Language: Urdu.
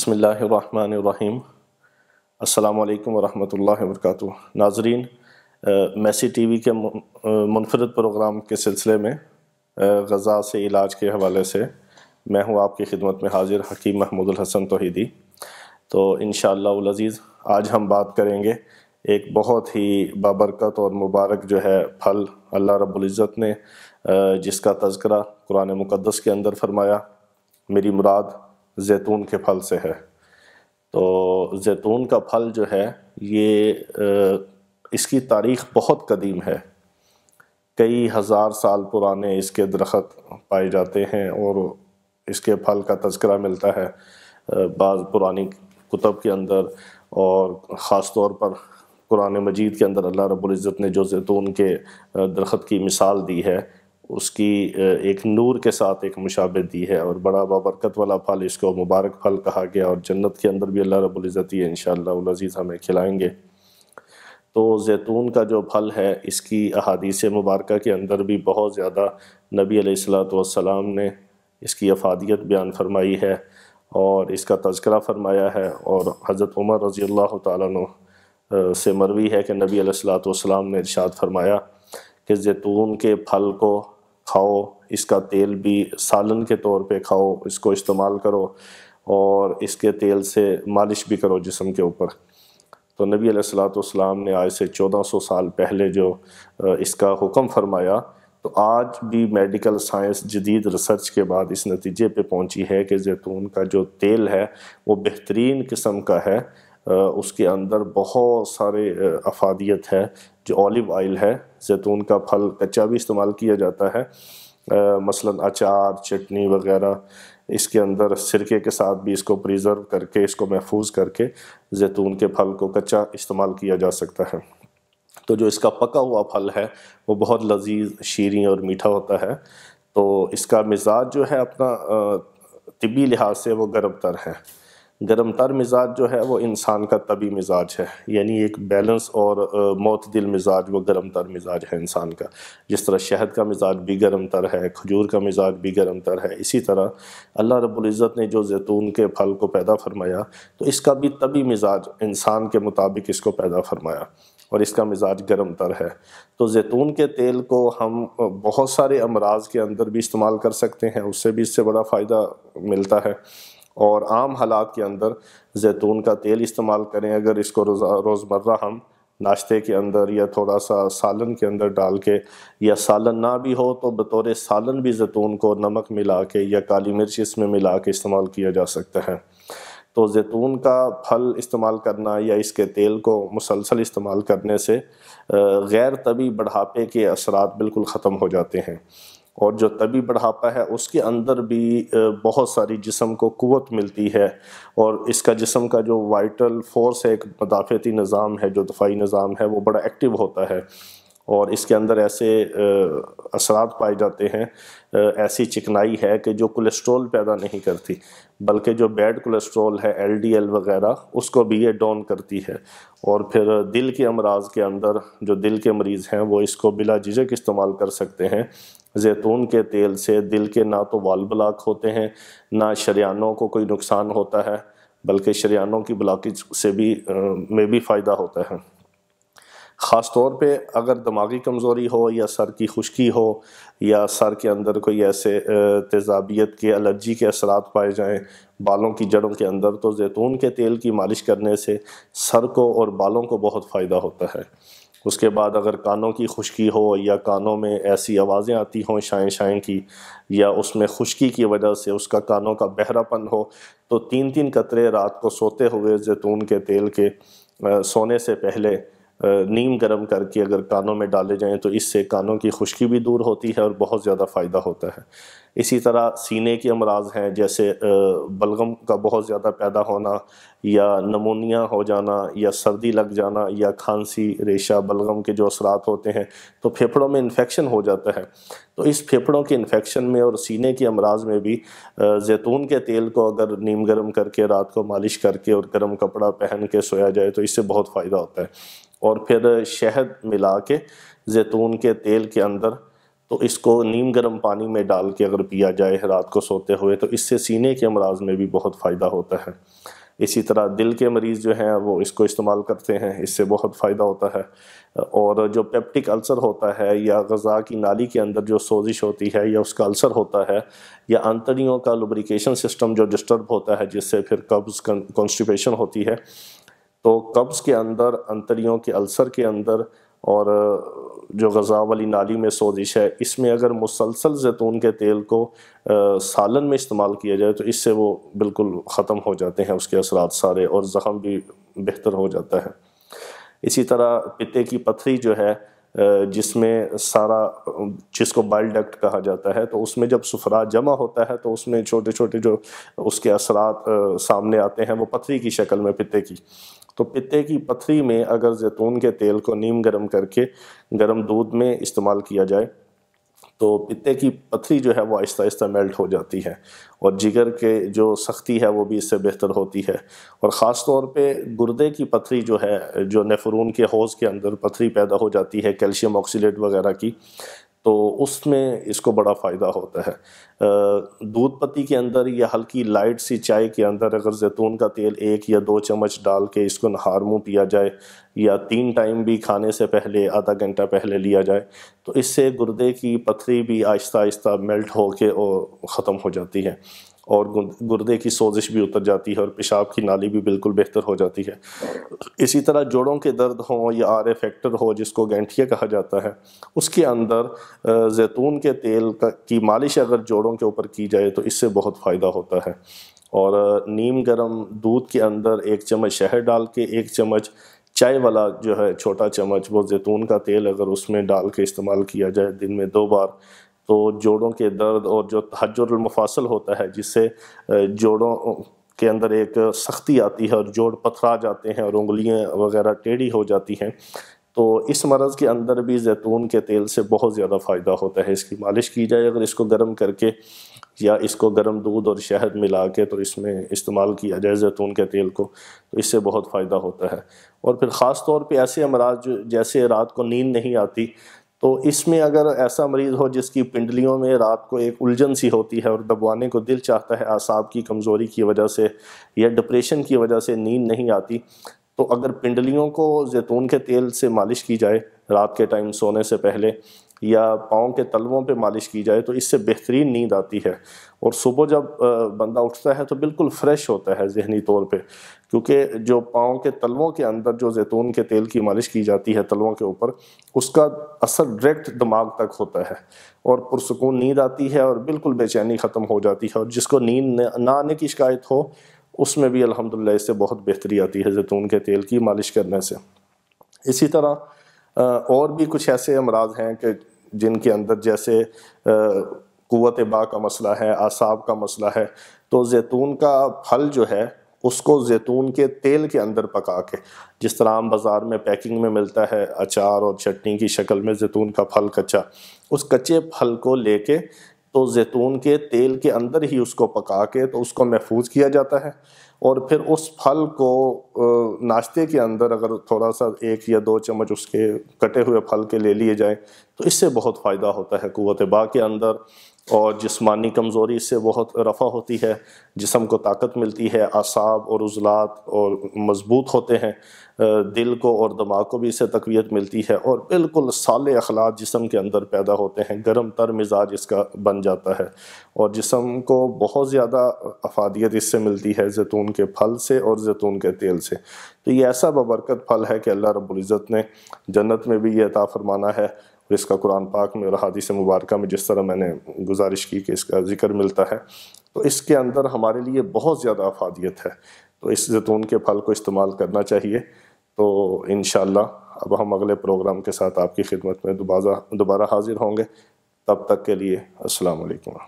بسم اللہ الرحمن الرحیم۔ السلام علیکم ورحمۃ اللہ وبرکاتہ۔ ناظرین، میسی ٹی وی کے منفرد پروگرام کے سلسلے میں غذا سے علاج کے حوالے سے میں ہوں آپ کی خدمت میں حاضر حکیم محمود الحسن توحیدی۔ تو انشاءاللہ العزیز آج ہم بات کریں گے ایک بہت ہی بابرکت اور مبارک جو ہے پھل اللہ رب العزت نے جس کا تذکرہ قرآن مقدس کے اندر فرمایا، میری مراد زیتون کے پھل سے ہے۔ تو زیتون کا پھل جو ہے یہ اس کی تاریخ بہت قدیم ہے، کئی ہزار سال پرانے اس کے درخت پائے جاتے ہیں اور اس کے پھل کا تذکرہ ملتا ہے بعض پرانی کتب کے اندر، اور خاص طور پر قرآن مجید کے اندر اللہ رب العزت نے جو زیتون کے درخت کی مثال دی ہے اس کی ایک نور کے ساتھ ایک مشابہت دی ہے، اور بڑا بابرکت والا پھل، اس کو مبارک پھل کہا گیا، اور جنت کے اندر بھی اللہ رب العزت یہ انشاءاللہ العزیز ہمیں کھلائیں گے۔ تو زیتون کا جو پھل ہے اس کی احادیث مبارکہ کے اندر بھی بہت زیادہ نبی علیہ الصلوۃ والسلام نے اس کی افادیت بیان فرمائی ہے اور اس کا تذکرہ فرمایا ہے، اور حضرت عمر رضی اللہ تعالیٰ عنہ سے مروی ہے کہ نبی علیہ الصلوۃ والسلام نے ارشاد فرمایا کہ زیتون کے پھل کو کھاؤ، اس کا تیل بھی سالن کے طور پہ کھاؤ، اس کو استعمال کرو اور اس کے تیل سے مالش بھی کرو جسم کے اوپر۔ تو نبی علیہ الصلوۃ والسلام نے آج سے 1400 سال پہلے جو اس کا حکم فرمایا، تو آج بھی میڈیکل سائنس جدید ریسرچ کے بعد اس نتیجے پہ پہنچی ہے کہ زیتون کا جو تیل ہے وہ بہترین قسم کا ہے، اس کے اندر بہت سارے افادیت ہے۔ جو اولیو آئل ہے، زیتون کا پھل کچا بھی استعمال کیا جاتا ہے، مثلا اچار، چٹنی وغیرہ، اس کے اندر سرکے کے ساتھ بھی اس کو پریزرو کر کے، اس کو محفوظ کر کے زیتون کے پھل کو کچا استعمال کیا جا سکتا ہے۔ تو جو اس کا پکا ہوا پھل ہے وہ بہت لذیذ، شیریں اور میٹھا ہوتا ہے۔ تو اس کا مزاج جو ہے اپنا طبی لحاظ سے وہ گرم تر ہے۔ گرم تر مزاج جو ہے وہ انسان کا طبی مزاج ہے، یعنی ایک بیلنس اور معتدل مزاج، وہ گرم تر مزاج ہے انسان کا۔ جس طرح شہد کا مزاج بھی گرم تر ہے، کھجور کا مزاج بھی گرم تر ہے، اسی طرح اللہ رب العزت نے جو زیتون کے پھل کو پیدا فرمایا تو اس کا بھی طبی مزاج انسان کے مطابق اس کو پیدا فرمایا، اور اس کا مزاج گرم تر ہے۔ تو زیتون کے تیل کو ہم بہت سارے امراض کے اندر بھی استعمال کر سکتے ہیں، اس سے بھی اس سے بڑا فائدہ ملتا ہے، اور عام حالات کے اندر زیتون کا تیل استعمال کریں۔ اگر اس کو روزمرہ ہم ناشتے کے اندر یا تھوڑا سا سالن کے اندر ڈال کے، یا سالن نہ بھی ہو تو بطور سالن بھی زیتون کو نمک ملا کے یا کالی مرچ اس میں ملا کے استعمال کیا جا سکتا ہے۔ تو زیتون کا پھل استعمال کرنا یا اس کے تیل کو مسلسل استعمال کرنے سے غیر طبی بڑھاپے کے اثرات بالکل ختم ہو جاتے ہیں، اور جو طبی بڑھاپا ہے اس کے اندر بھی بہت ساری جسم کو قوت ملتی ہے، اور اس کا جسم کا جو وائٹل فورس ہے، ایک مدافعتی نظام ہے، جو دفاعی نظام ہے، وہ بڑا ایکٹیو ہوتا ہے، اور اس کے اندر ایسے اثرات پائے جاتے ہیں، ایسی چکنائی ہے کہ جو کولیسٹرول پیدا نہیں کرتی، بلکہ جو بیڈ کولیسٹرول ہے، LDL وغیرہ، اس کو بھی یہ ڈاؤن کرتی ہے۔ اور پھر دل کے امراض کے اندر جو دل کے مریض ہیں وہ اس کو بلا جھجک استعمال کر سکتے ہیں۔ زیتون کے تیل سے دل کے نہ تو وال بلاک ہوتے ہیں، نہ شریانوں کو کوئی نقصان ہوتا ہے، بلکہ شریانوں کی بلاکیج سے بھی فائدہ ہوتا ہے۔ خاص طور پہ اگر دماغی کمزوری ہو یا سر کی خشکی ہو یا سر کے اندر کوئی ایسے تیزابیت کے، الرجی کے اثرات پائے جائیں بالوں کی جڑوں کے اندر، تو زیتون کے تیل کی مالش کرنے سے سر کو اور بالوں کو بہت فائدہ ہوتا ہے۔ اس کے بعد اگر کانوں کی خشکی ہو یا کانوں میں ایسی آوازیں آتی ہوں شائیں شائیں کی، یا اس میں خشکی کی وجہ سے اس کا کانوں کا بہرا پن ہو، تو 3 قطرے رات کو سوتے ہوئے زیتون کے تیل کے سونے سے پہلے نیم گرم کر کے اگر کانوں میں ڈالے جائیں تو اس سے کانوں کی خشکی بھی دور ہوتی ہے اور بہت زیادہ فائدہ ہوتا ہے۔ اسی طرح سینے کے امراض ہیں، جیسے بلغم کا بہت زیادہ پیدا ہونا، یا نمونیا ہو جانا، یا سردی لگ جانا، یا کھانسی، ریشہ، بلغم کے جو اثرات ہوتے ہیں تو پھیپھڑوں میں انفیکشن ہو جاتا ہے۔ تو اس پھیپھڑوں کے انفیکشن میں اور سینے کے امراض میں بھی زیتون کے تیل کو اگر نیم گرم کر کے رات کو مالش کر کے اور گرم کپڑا پہن کے سویا جائے تو اس سے بہت فائدہ ہوتا ہے۔ اور پھر شہد ملا کے زیتون کے تیل کے اندر تو اس کو نیم گرم پانی میں ڈال کے اگر پیا جائے رات کو سوتے ہوئے تو اس سے سینے کے امراض میں بھی بہت فائدہ ہوتا ہے۔ اسی طرح دل کے مریض جو ہیں وہ اس کو استعمال کرتے ہیں، اس سے بہت فائدہ ہوتا ہے۔ اور جو پیپٹک السر ہوتا ہے یا غذا کی نالی کے اندر جو سوزش ہوتی ہے یا اس کا السر ہوتا ہے، یا انتڑیوں کا لوبریکیشن سسٹم جو ڈسٹرب ہوتا ہے جس سے پھر قبض کانسٹیپیشن ہوتی ہے، تو قبض کے اندر، انتڑیوں کے السر کے اندر اور جو غذا والی نالی میں سوزش ہے، اس میں اگر مسلسل زیتون کے تیل کو سالن میں استعمال کیا جائے تو اس سے وہ بالکل ختم ہو جاتے ہیں اس کے اثرات سارے، اور زخم بھی بہتر ہو جاتا ہے۔ اسی طرح پتے کی پتھری جو ہے جس کو بائل ڈکٹ کہا جاتا ہے، تو اس میں جب صفرا جمع ہوتا ہے تو اس میں چھوٹے چھوٹے جو اس کے اثرات سامنے آتے ہیں وہ پتھری کی شکل میں پتے کی، تو پتے کی پتھری میں اگر زیتون کے تیل کو نیم گرم کر کے گرم دودھ میں استعمال کیا جائے تو پتے کی پتھری جو ہے وہ آہستہ آہستہ میلٹ ہو جاتی ہے، اور جگر کے جو سختی ہے وہ بھی اس سے بہتر ہوتی ہے۔ اور خاص طور پہ گردے کی پتھری جو ہے، جو نیفرون کے حوض کے اندر پتھری پیدا ہو جاتی ہے کیلشیم آکسیلیٹ وغیرہ کی، تو اس میں اس کو بڑا فائدہ ہوتا ہے۔ دودھ پتی کے اندر یا ہلکی لائٹ سی چائے کے اندر اگر زیتون کا تیل 1 یا 2 چمچ ڈال کے اس کو نہار منہ پیا جائے، یا 3 ٹائم بھی کھانے سے پہلے آدھا گھنٹہ پہلے لیا جائے، تو اس سے گردے کی پتھری بھی آہستہ آہستہ میلٹ ہو کے اور ختم ہو جاتی ہے، اور گردے کی سوزش بھی اتر جاتی ہے، اور پیشاب کی نالی بھی بالکل بہتر ہو جاتی ہے۔ اسی طرح جوڑوں کے درد ہوں یا آر اے فیکٹر ہو جس کو گینٹھیا کہا جاتا ہے، اس کے اندر زیتون کے تیل کی مالش اگر جوڑوں کے اوپر کی جائے تو اس سے بہت فائدہ ہوتا ہے۔ اور نیم گرم دودھ کے اندر 1 چمچ شہد ڈال کے 1 چمچ چائے والا جو ہے چھوٹا چمچ وہ زیتون کا تیل اگر اس میں ڈال کے استعمال کیا جائے دن میں 2 بار، تو جوڑوں کے درد اور جو تحجر المفاصل ہوتا ہے جس سے جوڑوں کے اندر ایک سختی آتی ہے اور جوڑ پتھرا جاتے ہیں اور انگلیاں وغیرہ ٹیڑھی ہو جاتی ہیں، تو اس مرض کے اندر بھی زیتون کے تیل سے بہت زیادہ فائدہ ہوتا ہے۔ اس کی مالش کی جائے اگر اس کو گرم کر کے، یا اس کو گرم دودھ اور شہد ملا کے تو اس میں استعمال کیا جائے زیتون کے تیل کو، تو اس سے بہت فائدہ ہوتا ہے۔ اور پھر خاص طور پہ ایسے امراض جیسے رات کو نیند نہیں آتی، تو اس میں اگر ایسا مریض ہو جس کی پنڈلیوں میں رات کو ایک الجھن سی ہوتی ہے اور دبوانے کو دل چاہتا ہے اعصاب کی کمزوری کی وجہ سے یا ڈپریشن کی وجہ سے نیند نہیں آتی، تو اگر پنڈلیوں کو زیتون کے تیل سے مالش کی جائے رات کے ٹائم سونے سے پہلے، یا پاؤں کے تلووں پہ مالش کی جائے، تو اس سے بہترین نیند آتی ہے، اور صبح جب بندہ اٹھتا ہے تو بالکل فریش ہوتا ہے ذہنی طور پہ، کیونکہ جو پاؤں کے تلووں کے اندر جو زیتون کے تیل کی مالش کی جاتی ہے تلووں کے اوپر، اس کا اثر ڈائریکٹ دماغ تک ہوتا ہے، اور پرسکون نیند آتی ہے اور بالکل بے چینی ختم ہو جاتی ہے، اور جس کو نیند نہ آنے کی شکایت ہو اس میں بھی الحمدللہ اس سے بہت بہتری آتی ہے زیتون کے تیل کی مالش کرنے سے۔ اسی طرح اور بھی کچھ ایسے امراض ہیں کہ جن کے اندر جیسے قوت باء کا مسئلہ ہے، اعصاب کا مسئلہ ہے، تو زیتون کا پھل جو ہے اس کو زیتون کے تیل کے اندر پکا کے، جس طرح عام بازار میں پیکنگ میں ملتا ہے اچار اور چٹنی کی شکل میں زیتون کا پھل کچا، اس کچے پھل کو لے کے تو زیتون کے تیل کے اندر ہی اس کو پکا کے تو اس کو محفوظ کیا جاتا ہے، اور پھر اس پھل کو ناشتے کے اندر اگر تھوڑا سا 1 یا 2 چمچ اس کے کٹے ہوئے پھل کے لے لیے جائیں تو اس سے بہت فائدہ ہوتا ہے قوت باء کے اندر، اور جسمانی کمزوری اس سے بہت رفع ہوتی ہے، جسم کو طاقت ملتی ہے، اعصاب اور عضلات اور مضبوط ہوتے ہیں، دل کو اور دماغ کو بھی اس سے تقویت ملتی ہے، اور بالکل صالح اخلاق جسم کے اندر پیدا ہوتے ہیں، گرم تر مزاج اس کا بن جاتا ہے، اور جسم کو بہت زیادہ افادیت اس سے ملتی ہے زیتون کے پھل سے اور زیتون کے تیل سے۔ تو یہ ایسا ببرکت پھل ہے کہ اللہ رب العزت نے جنت میں بھی یہ عطا فرمانا ہے، اور اس کا قرآن پاک میں اور حدیث مبارکہ میں جس طرح میں نے گزارش کی کہ اس کا ذکر ملتا ہے، تو اس کے اندر ہمارے لیے بہت زیادہ افادیت ہے، تو اس زیتون کے پھل کو استعمال کرنا چاہیے۔ تو انشاءاللہ اب ہم اگلے پروگرام کے ساتھ آپ کی خدمت میں دوبارہ حاضر ہوں گے، تب تک کے لیے السلام علیکم۔